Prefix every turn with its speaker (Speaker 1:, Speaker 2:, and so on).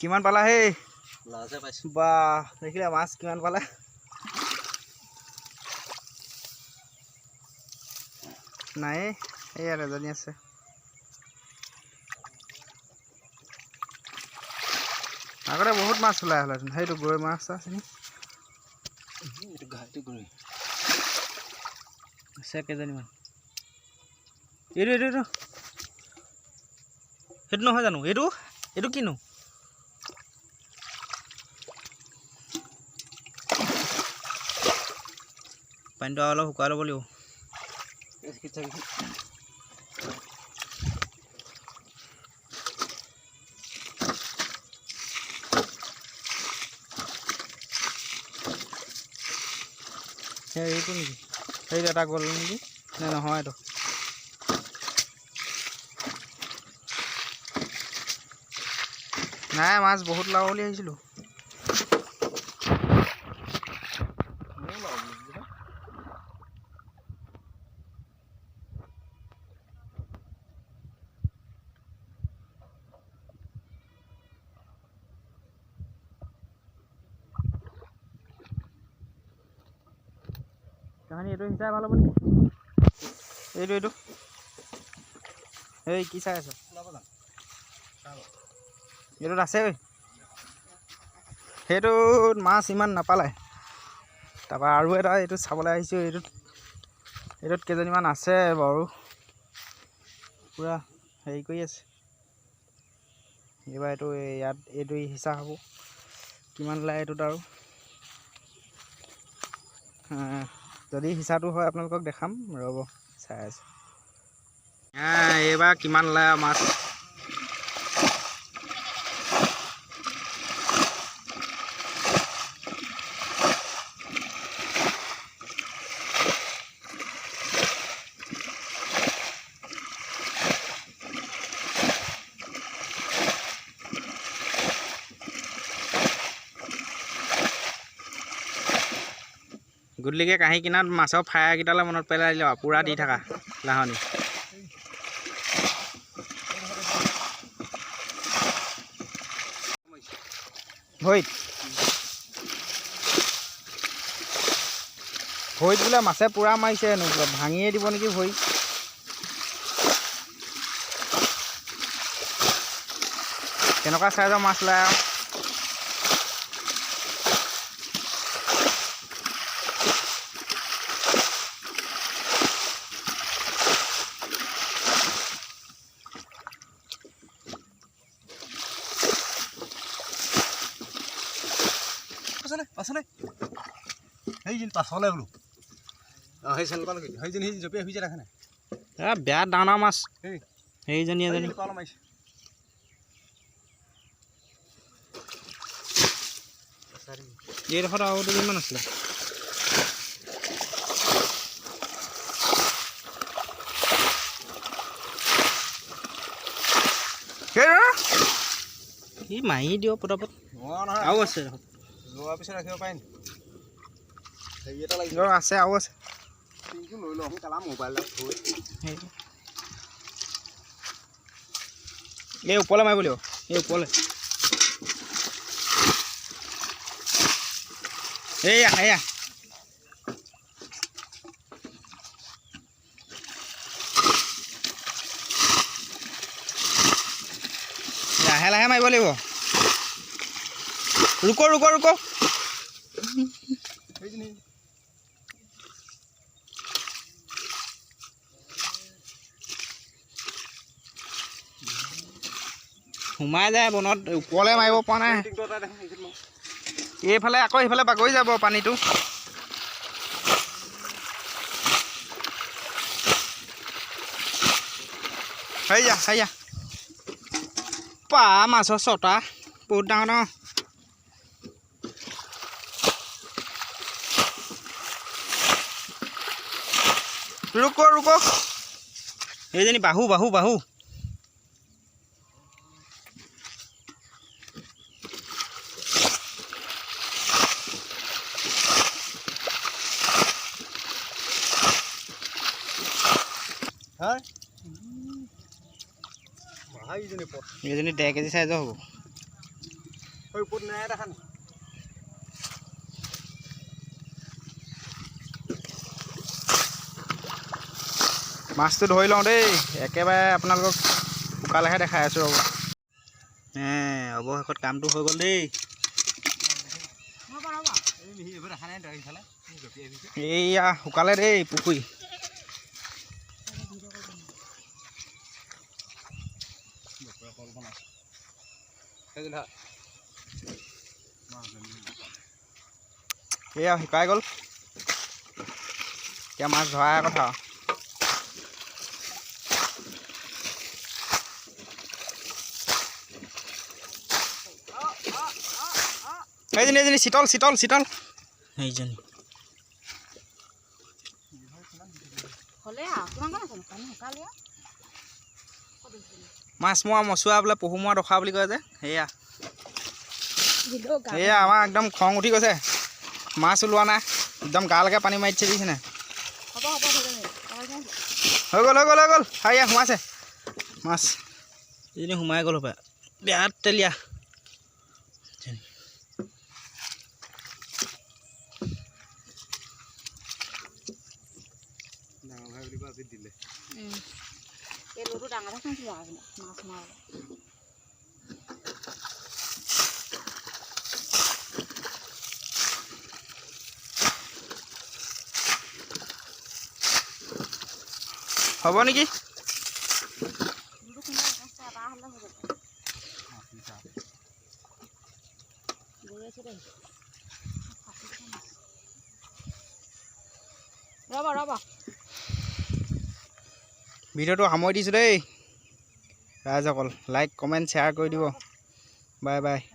Speaker 1: কিমান পালা হে
Speaker 2: লাজে পাইছো
Speaker 1: বা দেখিলা মাছ কিমান পালা নাই এই আর এজনী আছে আগতে বহুত মাছ ওলাই হল সেইটো গৈ মাছ আছে নি
Speaker 2: এইটো ঘাইটো গৈ
Speaker 1: আছে কেজনীমান এইটো এইটো এইটো সেইটো নহয় জানো এইটো এইটো কিনো পানীটো অলপ শুকাই ল'ব লাগিব এইটো নেকি সেইটো এটা গ'ল নেকি নে নহয় এইটো নাই মাছ বহুত লাও বুলি আহিছিলোঁ কাহানি এইটো হিচাই ভাল হ'ব নেকি এইটো এইটো এই কি চাই আছ এইটোত আছে ঐ সেইটোত মাছ ইমান নাপালে তাৰপৰা আৰু এটা এইটো চাবলৈ আহিছোঁ এইটোত কেইজনীমান আছে বাৰু পূৰা হেৰি কৰি আছে এইবাৰ এইটো ইয়াত এইটো হিচা হ'ব কিমান ওলায় এইটোত আৰু যদি হিচাটো হয় আপোনালোকক দেখাম ৰ'ব চাই আছোঁ এইবাৰ কিমান ওলায় মাছ গধূলিকৈ কাঁহী কিনাত মাছৰ ফ্ৰাইকেইটালৈ মনত পেলাই দিলে পূৰা দি থাকা লাহনি ভৰিত বোলে মাছে পূৰা মাৰিছে হেনো বোলে ভাঙিয়ে দিব নেকি ভৰি কেনেকুৱা চাইজৰ মাছ ওলায় আৰু
Speaker 2: পাছলে সেইজন পাছলে বোলো সেই চেনেলখন সেইজন সেই জপিয়াই শুই যায় দেখা নাই
Speaker 1: বেয়া ডাঙৰ মাছ সেইজনী এজনী এইডোখৰত আৰু দুজনমান আছিলে সি মাৰি দিয়ক পটাপট আৰু আছে
Speaker 2: লোৱাৰ পিছত ৰাখিব পাৰিম হেৰি এটা লাগিব
Speaker 1: আছে আৰু আছে
Speaker 2: পিংকু লৈ লওঁ কালা মোবাইলত থৈ
Speaker 1: এই ওপৰলৈ মাৰিব লাগিব এই ওপৰলৈ এইয়া এয়া লাহে লাহে মাৰিব লাগিব ৰুক সোমাই যায় বনত ওপৰলৈ মাৰিব পৰা নাই এইফালে আকৌ সেইফালে বাগৰি যাব পানীটো হেয়া পা মাছৰ ছটা বহুত ডাঙৰ ডাঙৰ ৰুক এইজনী বাহু এইজনী 1.5 কেজি সাইজৰ হ'ব
Speaker 2: ওপৰত নাই দেখা নি
Speaker 1: মাছটো ধৰি লওঁ দেই একেবাৰে আপোনালোকক শুকালেহে দেখাই আছোঁ ৰ'ব অৱশেষত কামটো হৈ গ'ল দেই এইয়া শুকালে দেই পুখুৰী এয়া শুকাই গ'ল এতিয়া মাছ ধৰাৰ কথা এইজনী চিতল চিতল চিতল এইজনী মাছ মৰা মচুৱা বোলে পহু মৰা দখা বুলি কয় যে সেয়া এয়া আমাৰ একদম খং উঠি গৈছে মাছ ওলোৱা নাই একদম গালৈকে পানী মাৰি দিছে দেখিছেনে হৈ গ'ল হৈ গ'ল হৈ গ'ল হাইয়া সোমাইছে মাছ এইজনী সোমাই গ'ল হপায় বিৰাট তেলীয়া হ'ব নেকি ভিডিঅ'টো সামৰি দিছোঁ দেই ৰাইজসকল লাইক কমেণ্ট শ্বেয়াৰ কৰি দিব বাই বাই